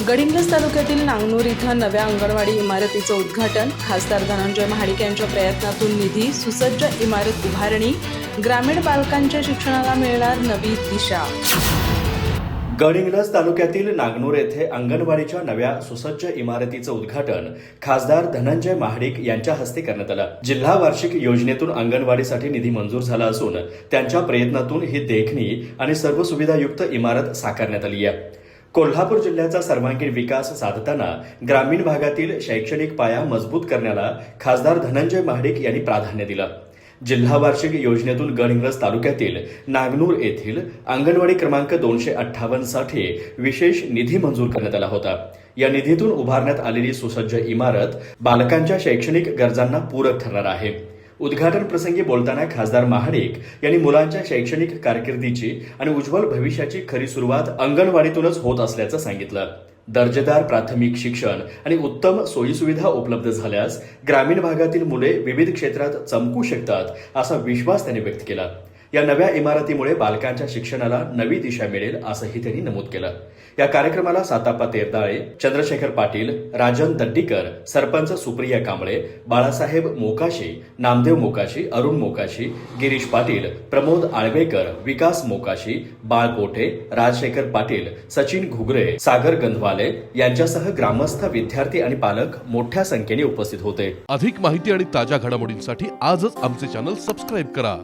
गडिंग्लज तालुक्यातील नांगनूर इथं नव्या अंगणवाडी इमारतीचं उद्घाटन, खासदार धनंजय महाडिक यांच्या प्रयत्नातून निधी, सुसज्ज इमारत उभारणी, ग्रामीण बालकांच्या शिक्षणाला मिळणार नवी दिशा। गडिंग्लज तालुक्यातील नांगनूर येथे अंगणवाडीच्या नव्या सुसज्ज इमारतीचं उद्घाटन खासदार धनंजय महाडिक यांच्या हस्ते करण्यात आलं। जिल्हा वार्षिक योजनेतून अंगणवाडीसाठी निधी मंजूर झाला असून त्यांच्या प्रयत्नातून ही देखणी आणि सर्व सुविधायुक्त इमारत साकारण्यात आली आहे। कोल्हापूर जिल्ह्याचा सर्वांगीण विकास साधताना ग्रामीण भागातील शैक्षणिक पाया मजबूत करण्याला खासदार धनंजय महाडिक यांनी प्राधान्य दिलं। जिल्हा वार्षिक योजनेतून गडिंग्लज तालुक्यातील नांगनूर येथील अंगणवाडी क्रमांक 258 साठी विशेष निधी मंजूर करण्यात आला होता। या निधीतून उभारण्यात आलेली सुसज्ज इमारत बालकांच्या शैक्षणिक गरजांना पूरक ठरणार आहे। उद्घाटन प्रसंगी बोलताना खासदार महाडिक यांनी मुलांच्या शैक्षणिक कारकिर्दीची आणि उज्ज्वल भविष्याची खरी सुरुवात अंगणवाडीतूनच होत असल्याचं सांगितलं। दर्जेदार प्राथमिक शिक्षण आणि उत्तम सोयीसुविधा उपलब्ध झाल्यास ग्रामीण भागातील मुले विविध क्षेत्रात चमकू शकतात असा विश्वास त्यांनी व्यक्त केला। या नव्या इमारतीमुळे बालकांच्या शिक्षणाला नवी दिशा मिळेल असंही त्यांनी नमूद केलं। या कार्यक्रमाला सातापा तेरदाळे, चंद्रशेखर पाटील, राजन दड्डीकर, सरपंच सुप्रिया कांबळे, बाळासाहेब मोकाशी, नामदेव मोकाशी, अरुण मोकाशी, गिरीश पाटील, प्रमोद आळवेकर, विकास मोकाशी, बाळ कोठे, राजशेखर पाटील, सचिन घुगरे, सागर गंधवाले यांच्यासह ग्रामस्थ, विद्यार्थी आणि पालक मोठ्या संख्येने उपस्थित होते। अधिक माहिती आणि ताज्या घडामोडींसाठी आजच आमचे चॅनल सबस्क्राईब करा।